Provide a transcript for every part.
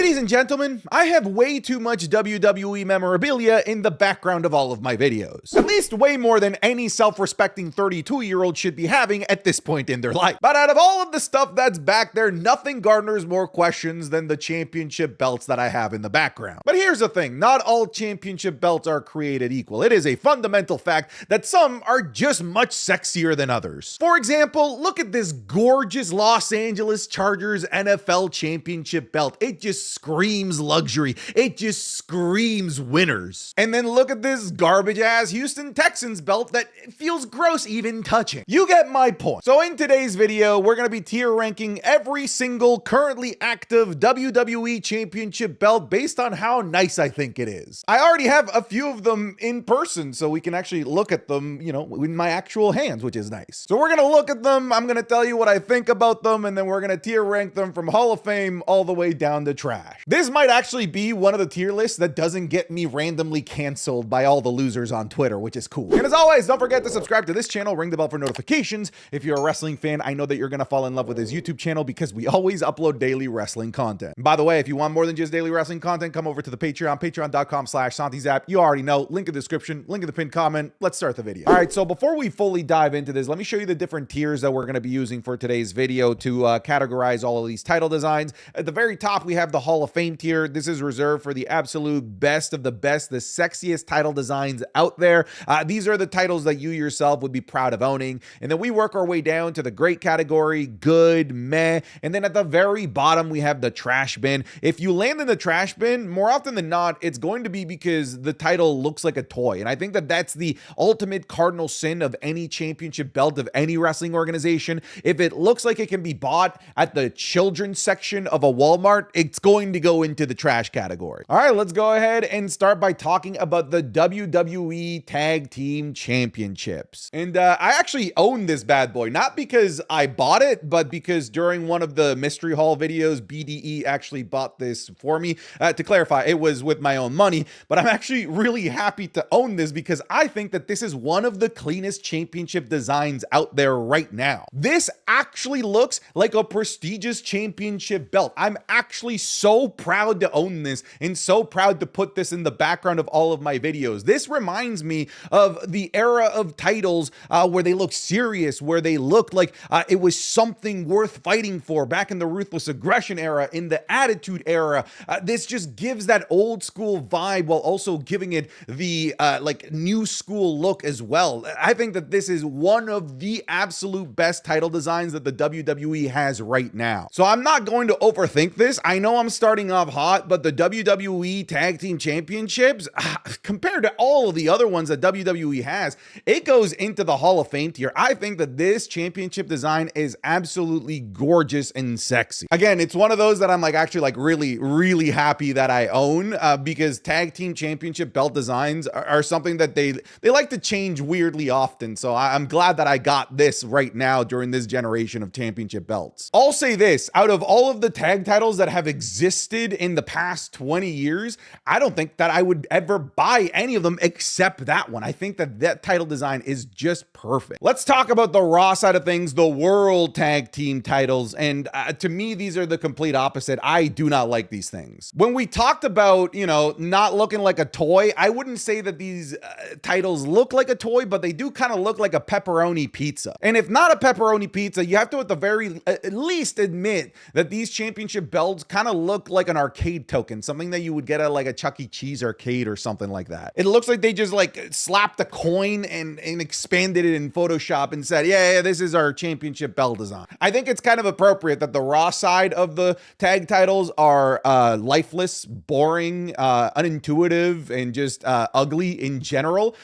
Ladies and gentlemen, I have way too much WWE memorabilia in the background of all of my videos. At least way more than any self-respecting 32-year-old should be having at this point in their life. But out of all of the stuff that's back there, nothing garners more questions than the championship belts that I have in the background. But here's the thing, not all championship belts are created equal. It is a fundamental fact that some are just much sexier than others. For example, look at this gorgeous Los Angeles Chargers NFL championship belt. It just screams luxury. It just screams winners. And then look at this garbage ass Houston Texans belt that feels gross even touching. You get my point. So in today's video, we're going to be tier ranking every single currently active WWE championship belt based on how nice I think it is. I already have a few of them in person, so we can actually look at them, you know, in my actual hands, which is nice. So we're going to look at them. I'm going to tell you what I think about them, and then we're going to tier rank them from Hall of Fame all the way down to trash. This might actually be one of the tier lists that doesn't get me randomly canceled by all the losers on Twitter, which is cool. And as always, don't forget to subscribe to this channel, ring the bell for notifications. If you're a wrestling fan, I know that you're going to fall in love with this YouTube channel because we always upload daily wrestling content. And by the way, if you want more than just daily wrestling content, come over to the Patreon, patreon.com/SantiZap. You already know, link in the description, link in the pinned comment. Let's start the video. All right, so before we fully dive into this, let me show you the different tiers that we're going to be using for today's video to categorize all of these title designs. At the very top, we have the Hall of Fame tier. This is reserved for the absolute best of the best, the sexiest title designs out there. These are the titles that you yourself would be proud of owning. And then we work our way down to the great category, good, meh. And then at the very bottom, we have the trash bin. If you land in the trash bin, more often than not, it's going to be because the title looks like a toy. And I think that that's the ultimate cardinal sin of any championship belt of any wrestling organization. If it looks like it can be bought at the children's section of a Walmart, it's going to go into the trash category. All right, let's go ahead and start by talking about the WWE Tag Team Championships. And I actually own this bad boy, not because I bought it, but because during one of the mystery haul videos, BDE actually bought this for me. To clarify, it was with my own money, but I'm actually really happy to own this because I think that this is one of the cleanest championship designs out there right now. This actually looks like a prestigious championship belt. I'm actually so proud to own this and so proud to put this in the background of all of my videos. This reminds me of the era of titles where they look serious, where they looked like it was something worth fighting for back in the Ruthless Aggression era, in the Attitude era. This just gives that old school vibe while also giving it the like new school look as well. I think that this is one of the absolute best title designs that the WWE has right now. So I'm not going to overthink this. I know I'm starting off hot, but the WWE Tag Team Championships, compared to all of the other ones that WWE has, it goes into the Hall of Fame tier. I think that this championship design is absolutely gorgeous and sexy. Again, it's one of those that I'm like actually like really happy that I own because Tag Team Championship belt designs are something that they like to change weirdly often. So I'm glad that I got this right now during this generation of championship belts. I'll say this, out of all of the tag titles that have existed in the past 20 years, I don't think that I would ever buy any of them except that one. I think that that title design is just perfect. Let's talk about the Raw side of things, the World Tag Team titles. And to me, these are the complete opposite. I do not like these things. When we talked about, you know, not looking like a toy, I wouldn't say that these titles look like a toy, but they do kind of look like a pepperoni pizza. And if not a pepperoni pizza, you have to at the very at least admit that these championship belts kind of look like an arcade token, something that you would get at like a Chuck E. Cheese arcade or something like that. It looks like they just like slapped a coin and expanded it in Photoshop and said, yeah, this is our championship belt design. I think it's kind of appropriate that the Raw side of the tag titles are lifeless, boring, unintuitive, and just ugly in general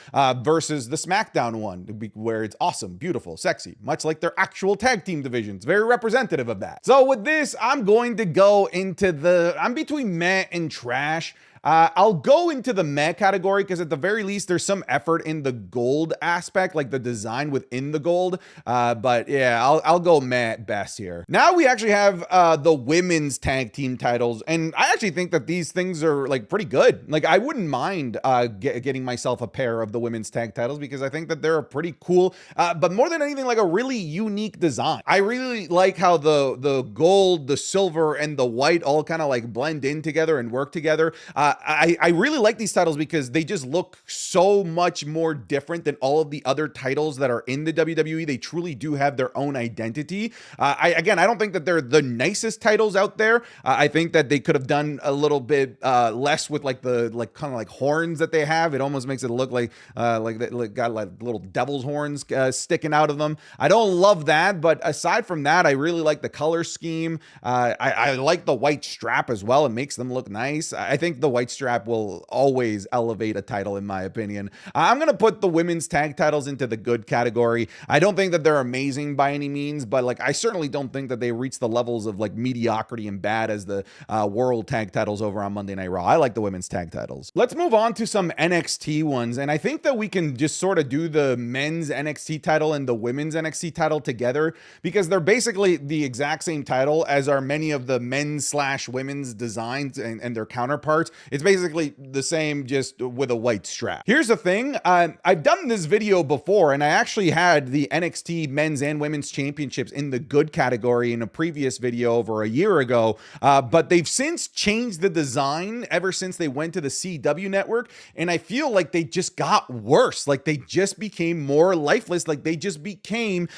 versus the SmackDown one where it's awesome, beautiful, sexy, much like their actual tag team divisions. Very representative of that. So with this, I'm going to go into I'm between meh and trash. I'll go into the meh category because at the very least, there's some effort in the gold aspect, like the design within the gold. But yeah, I'll go meh best here. Now we actually have the women's tag team titles, and I actually think that these things are like pretty good. Like I wouldn't mind getting myself a pair of the women's tag titles because I think that they're a pretty cool, but more than anything, like a really unique design. I really like how the gold, the silver, and the white all kind of like blend in together and work together. I really like these titles because they just look so much more different than all of the other titles that are in the WWE. They truly do have their own identity. I don't think that they're the nicest titles out there. I think that they could have done a little bit less with like the kind of like horns that they have. It almost makes it look like they got like little devil's horns sticking out of them. I don't love that, but aside from that, I really like the color scheme. I like the white strap as well. It makes them look nice. I think the white strap will always elevate a title in my opinion. I'm going to put the women's tag titles into the good category. I don't think that they're amazing by any means, but like I certainly don't think that they reach the levels of like mediocrity and bad as the world tag titles over on Monday Night Raw. I like the women's tag titles. Let's move on to some NXT ones, and I think that we can just sort of do the men's NXT title and the women's NXT title together because they're basically the exact same title as are many of the men's / women's designs and their counterparts. It's basically the same, just with a white strap. Here's the thing. I've done this video before, and I actually had the NXT men's and women's championships in the good category in a previous video over a year ago, but they've since changed the design ever since they went to the CW network, and I feel like they just got worse. Like they just became more lifeless. Like they just became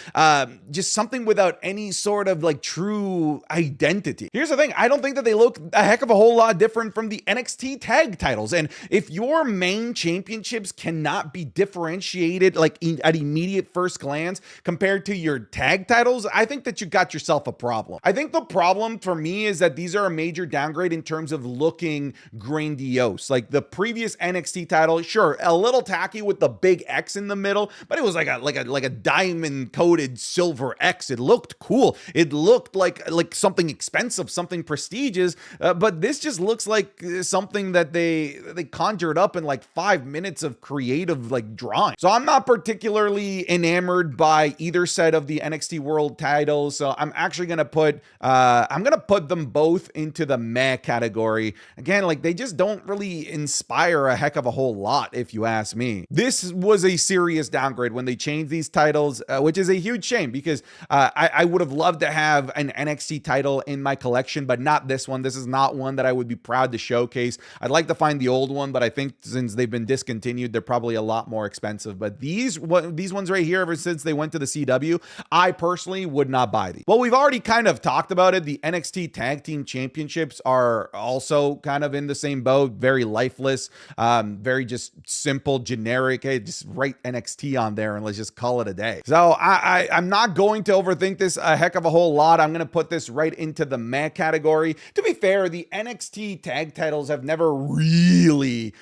just something without any sort of like true identity. Here's the thing. I don't think that they look a heck of a whole lot different from the NXT tag titles. And if your main championships cannot be differentiated like at immediate first glance compared to your tag titles, I think that you got yourself a problem. I think the problem for me is that these are a major downgrade in terms of looking grandiose. Like the previous NXT title, sure, a little tacky with the big X in the middle, but it was like a diamond coated silver X. It looked cool. It looked like something expensive, something prestigious, but this just looks like something that they conjured up in like 5 minutes of creative like drawing. So I'm not particularly enamored by either set of the NXT World titles. So I'm actually gonna put them both into the meh category. Again, like they just don't really inspire a heck of a whole lot, if you ask me. This was a serious downgrade when they changed these titles, which is a huge shame because I would have loved to have an NXT title in my collection, but not this one. This is not one that I would be proud to showcase. I'd like to find the old one, but I think since they've been discontinued, they're probably a lot more expensive. But these ones right here, ever since they went to the CW, I personally would not buy these. Well, we've already kind of talked about it. The NXT Tag Team Championships are also kind of in the same boat. Very lifeless, very just simple, generic. Hey, just write NXT on there and let's just call it a day. So I'm not going to overthink this a heck of a whole lot. I'm going to put this right into the meh category. To be fair, the NXT tag titles have never really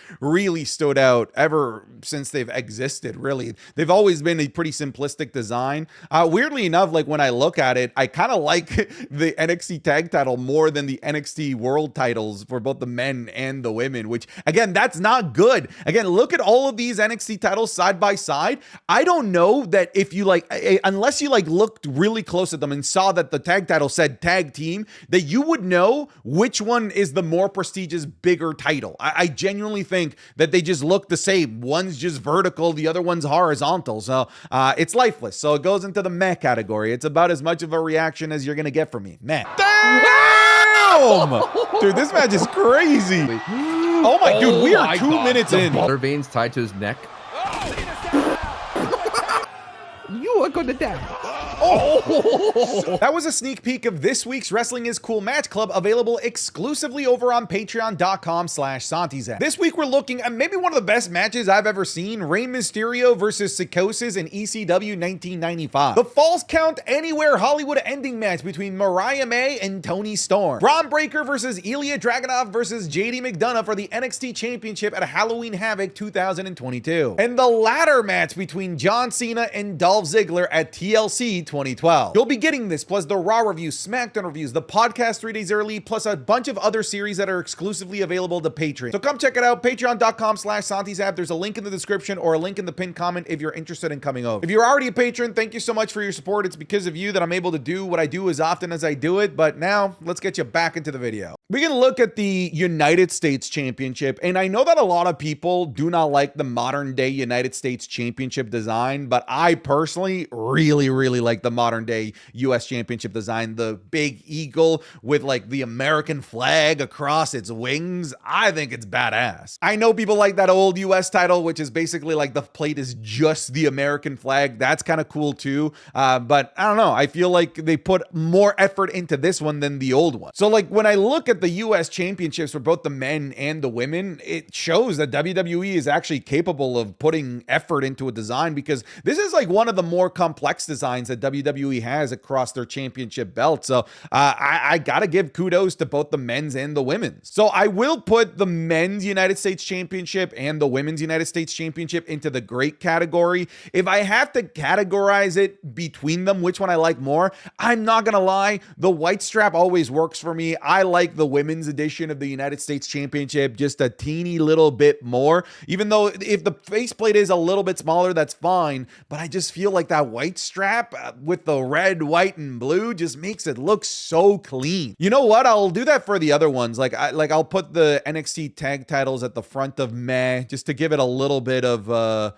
stood out ever since they've existed. Really, they've always been a pretty simplistic design. Weirdly enough, like when I look at it, I kind of like the NXT tag title more than the NXT World titles for both the men and the women, which again, that's not good. Again, look at all of these NXT titles side by side. I don't know that if you unless you looked really close at them and saw that the tag title said tag team, that you would know which one is the more prestigious, bigger title. I genuinely think that they just look the same. One's just vertical, the other one's horizontal. So it's lifeless. So it goes into the meh category. It's about as much of a reaction as you're going to get from me. Meh. Damn! Dude, this match is crazy. Oh my, dude, we are 2 minutes in. Water veins tied to his neck. You are gonna die. Oh, that was a sneak peek of this week's Wrestling is Cool Match Club, available exclusively over on patreon.com/SantiZach. This week we're looking at maybe one of the best matches I've ever seen: Rey Mysterio versus Psychosis in ECW 1995. The Falls Count Anywhere Hollywood ending match between Mariah May and Toni Storm. Braun Breaker versus Ilya Dragunov versus JD McDonough for the NXT Championship at Halloween Havoc 2022. And the ladder match between John Cena and Dolph Ziggler at TLC 2012. You'll be getting this, plus the Raw reviews, SmackDown reviews, the podcast 3 days early, plus a bunch of other series that are exclusively available to patrons. So come check it out, patreon.com/SantiZap. There's a link in the description or a link in the pinned comment if you're interested in coming over. If you're already a patron, thank you so much for your support. It's because of you that I'm able to do what I do as often as I do it. But now let's get you back into the video. We're going to look at the United States Championship. And I know that a lot of people do not like the modern day United States Championship design, but I personally really like the modern day US Championship design. The big eagle with like the American flag across its wings. I think it's badass. I know people like that old US title, which is basically like the plate is just the American flag. That's kind of cool too. But I don't know. I feel like they put more effort into this one than the old one. So like when I look at the US Championships for both the men and the women, it shows that WWE is actually capable of putting effort into a design, because this is like one of the more complex designs that WWE has across their championship belt. So I gotta give kudos to both the men's and the women's. So I will put the men's United States Championship and the women's United States Championship into the great category. If I have to categorize it between them, which one I like more, I'm not gonna lie, the white strap always works for me. I like the women's edition of the United States Championship just a teeny little bit more, even though if the faceplate is a little bit smaller, that's fine, but I just feel like that white strap with the red, white, and blue just makes it look so clean. You know what? I'll do that for the other ones. I'll put the NXT tag titles at the front of meh, just to give it a little bit of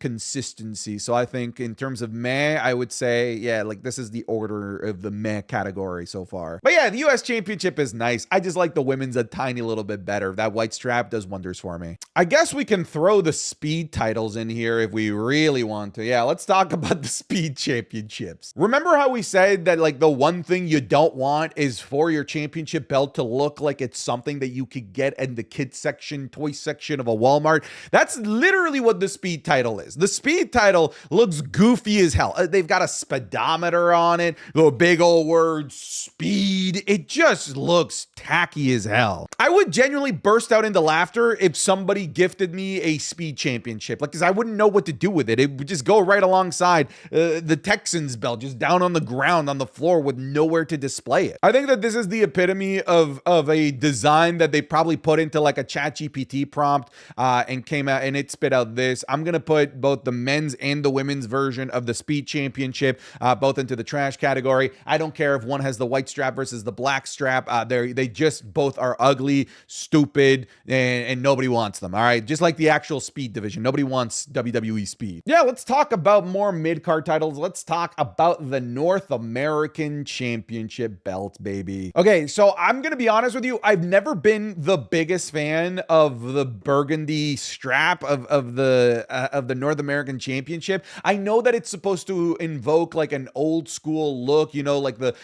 consistency. So I think in terms of meh, I would say, yeah, like this is the order of the meh category so far. But yeah, the US Championship is nice. I just like the women's a tiny little bit better. That white strap does wonders for me. I guess we can throw the speed titles in here if we really want to. Yeah, let's talk about the speed championships. Remember how we said that like the one thing you don't want is for your championship belt to look like it's something that you could get in the kids section, toy section of a Walmart? That's literally what the speed title is. The speed title looks goofy as hell. They've got a speedometer on it, the big old word speed. It just looks tacky as hell. I would genuinely burst out into laughter if somebody gifted me a speed championship, like, because I wouldn't know what to do with it. It would just go right alongside the Texans belt, just down on the ground on the floor with nowhere to display it. I think that this is the epitome of a design that they probably put into like a ChatGPT prompt and came out and it spit out this. I'm gonna put both the men's and the women's version of the speed championship both into the trash category. I don't care if one has the white strap versus the black strap. They just both are ugly, stupid, and nobody wants them. All right, just like the actual speed division, nobody wants WWE speed. Yeah, let's talk about more mid-card titles. Let's talk about the North American Championship belt, baby. Okay, so I'm gonna be honest with you. I've never been the biggest fan of the burgundy strap of the North American Championship. I know that it's supposed to invoke like an old school look, you know, like the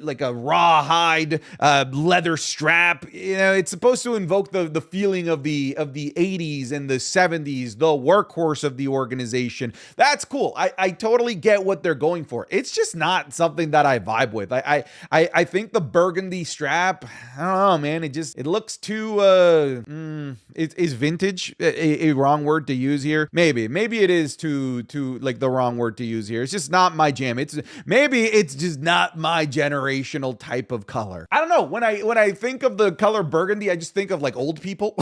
like a rawhide leather strap. You know, it's supposed to invoke the feeling of the 80s and the 70s, the workhorse of the organization. That's cool. I totally get what they're going for. It's just not something that I vibe with. I think the burgundy strap, I don't know, man. It looks too is vintage a wrong word to use here? Maybe it is too like the wrong word to use here. It's just not my jam. Maybe it's just not my generational type of color. I don't know. When I think of the color burgundy, I just think of like old people.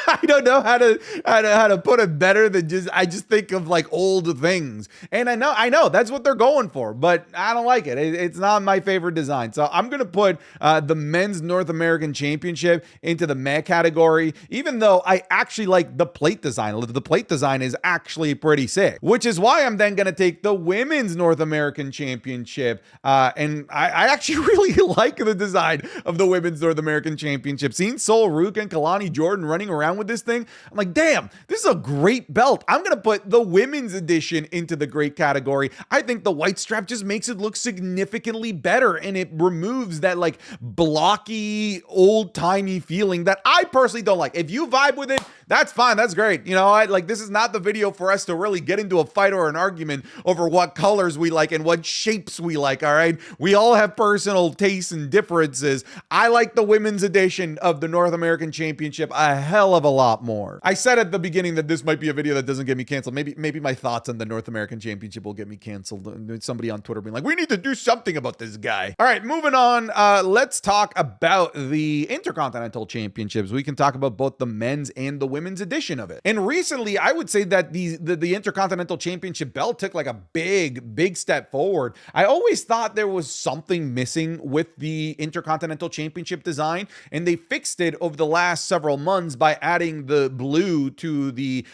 I don't know how to put it better than I just think of like old things. And I know that's what they're going for, but I don't like it. It's not my favorite design. So I'm gonna put the men's North American Championship into the meh category, even though I actually like the plate design. The plate design is actually pretty sick, which is why I'm then going to take the women's North American Championship. And I actually really like the design of the women's North American Championship. Seeing Sol Ruka and Kalani Jordan running around with this thing, I'm like, damn, this is a great belt. I'm going to put the women's edition into the great category. I think the white strap just makes it look significantly better, and it removes that like blocky, old-timey feeling that I personally don't like. If you vibe with it, that's fine. That's great. You know, what? Like, this is not the video for us to really get into a fight or an argument over what colors we like and what shapes we like, all right? We all have personal tastes and differences. I like the women's edition of the North American Championship a hell of a lot more. I said at the beginning that this might be a video that doesn't get me canceled. Maybe my thoughts on the North American Championship will get me canceled. Somebody on Twitter being like, we need to do something about this guy. All right, moving on. Let's talk about the Intercontinental Championships. We can talk about both the men's and the women's edition of it. And recently, I would say that the Intercontinental Championship belt took like a big step forward. I always thought there was something missing with the Intercontinental Championship design, and they fixed it over the last several months by adding the blue to the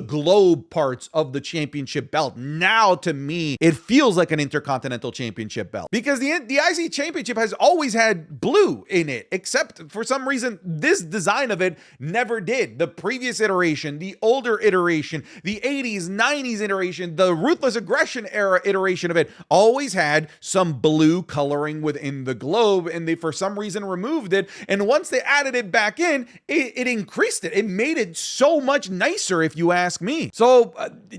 globe parts of the championship belt. Now, to me, it feels like an Intercontinental Championship belt because the IC Championship has always had blue in it, except for some reason this design of it never did. The previous iteration, the older iteration, the 80s, 90s iteration, the Ruthless Aggression era iteration of it always had some blue coloring within the globe, and they for some reason removed it. And once they added it back in, it increased it. It made it so much nicer, if you ask me. So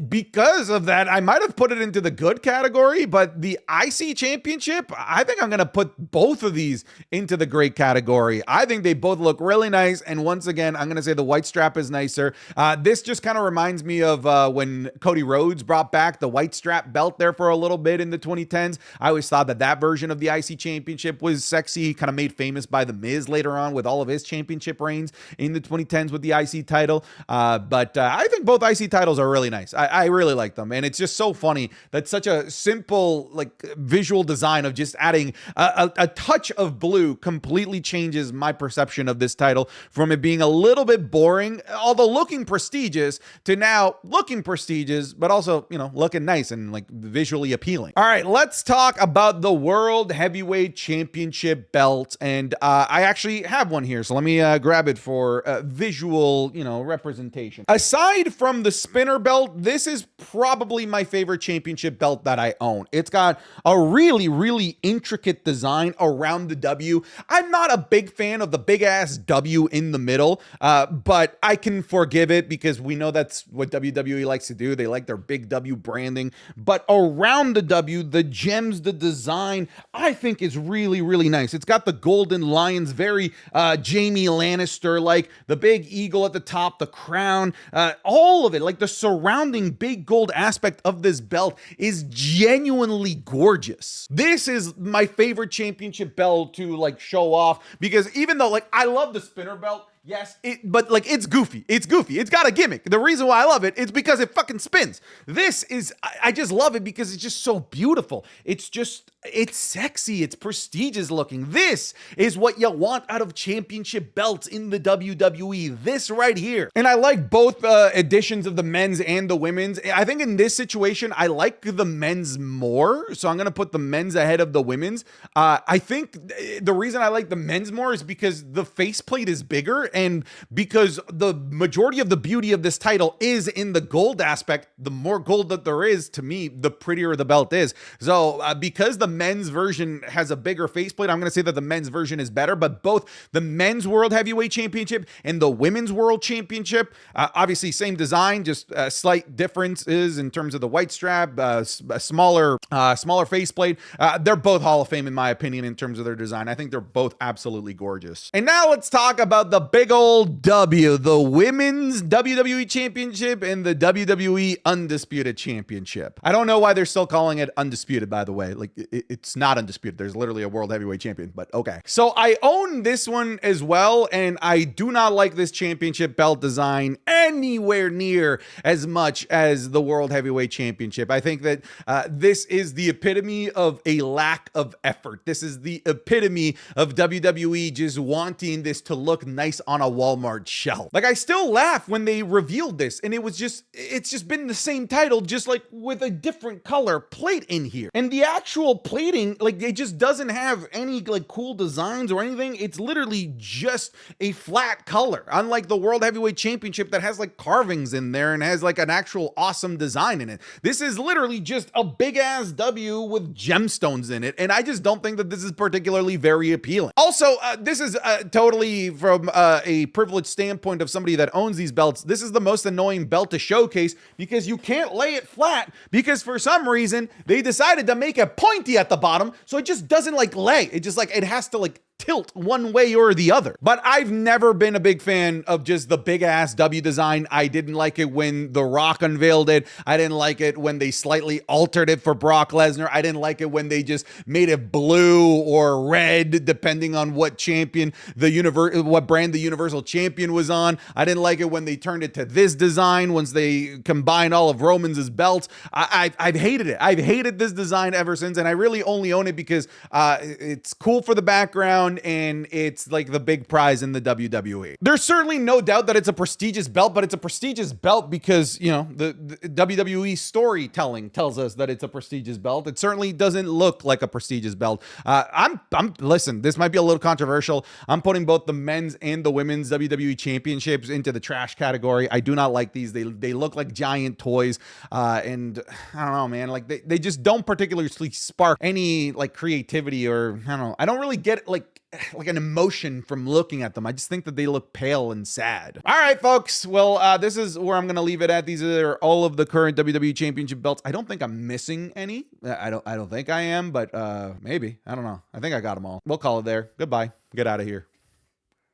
because of that, I might have put it into the good category, but the IC Championship, I think I'm going to put both of these into the great category. I think they both look really nice. And once again, I'm going to say the white strap is nicer. This just kind of reminds me of when Cody Rhodes brought back the white strap belt there for a little bit in the 2010s. I always thought that version of the IC Championship was sexy, kind of made famous by The Miz later on with all of his championship reigns in the 2010s with the IC title. But I think both IC titles are really nice. I really like them. And it's just so funny that such a simple, like, visual design of just adding a touch of blue completely changes my perception of this title from it being a little bit boring, although looking prestigious, to now looking prestigious, but also, you know, looking nice and like visually appealing. All right, let's talk about the World Heavyweight Championship belt. And I actually have one here, so let me grab it for visual, you know, representation. Aside from the spinner belt, this is probably my favorite championship belt that I own. It's got a really intricate design around the W. I'm not a big fan of the big ass W in the middle, but I can forgive it because we know that's what WWE likes to do. They like their big W branding, but around the W, the gems, the design, I think is really nice. It's got the golden lions, very Jamie Lannister, like the big eagle at the top, the crown, all of it, like the surrounding big gold aspect of this belt is genuinely gorgeous. This is my favorite championship belt to like show off because even though like I love the spinner belt, yes, but like it's goofy. It's goofy. It's got a gimmick. The reason why I love it is because it fucking spins. This is, I just love it because it's just so beautiful. It's sexy. It's prestigious looking. This is what you want out of championship belts in the WWE. This right here. And I like both editions of the men's and the women's. I think in this situation, I like the men's more. So I'm going to put the men's ahead of the women's. I think the reason I like the men's more is because the faceplate is bigger. And because the majority of the beauty of this title is in the gold aspect, the more gold that there is, to me, the prettier the belt is. So because the men's version has a bigger faceplate, I'm going to say that the men's version is better, but both the men's World Heavyweight Championship and the women's World Championship, obviously same design, just slight differences in terms of the white strap, a smaller faceplate. They're both Hall of Fame in my opinion in terms of their design. I think they're both absolutely gorgeous. And now let's talk about the big old W, the Women's WWE Championship and the WWE Undisputed Championship. I don't know why they're still calling it undisputed, by the way. Like, it's not undisputed. There's literally a World Heavyweight Champion, but okay. So I own this one as well, and I do not like this championship belt design anywhere near as much as the World Heavyweight Championship. I think that this is the epitome of a lack of effort. This is the epitome of WWE just wanting this to look nice on a Walmart shelf. Like, I still laugh when they revealed this, and it's just been the same title, just like with a different color plate in here. And the actual plate plating, like, it just doesn't have any like cool designs or anything. It's literally just a flat color, unlike the World Heavyweight Championship that has like carvings in there and has like an actual awesome design in it. This is literally just a big ass W with gemstones in it, and I just don't think that this is particularly very appealing. Also, this is totally from a privileged standpoint of somebody that owns these belts. This is the most annoying belt to showcase because you can't lay it flat, because for some reason they decided to make it pointy at the bottom, so it just doesn't like lay. It just like, it has to like tilt one way or the other. But I've never been a big fan of just the big ass W design. I didn't like it when The Rock unveiled it. I didn't like it when they slightly altered it for Brock Lesnar. I didn't like it when they just made it blue or red, depending on what champion what brand the Universal Champion was on. I didn't like it when they turned it to this design once they combined all of Roman's belts. I've hated it. I've hated this design ever since, and I really only own it because it's cool for the background and it's like the big prize in the WWE. There's certainly no doubt that it's a prestigious belt, but it's a prestigious belt because, you know, the WWE storytelling tells us that it's a prestigious belt. It certainly doesn't look like a prestigious belt. Listen, this might be a little controversial. I'm putting both the men's and the women's WWE championships into the trash category. I do not like these. They look like giant toys. And I don't know, man, like they just don't particularly spark any like creativity, or I don't know. I don't really get like an emotion from looking at them. I just think that they look pale and sad. All right, folks. Well, this is where I'm going to leave it at. These are all of the current WWE Championship belts. I don't think I'm missing any. I don't think I am, but maybe. I don't know. I think I got them all. We'll call it there. Goodbye. Get out of here.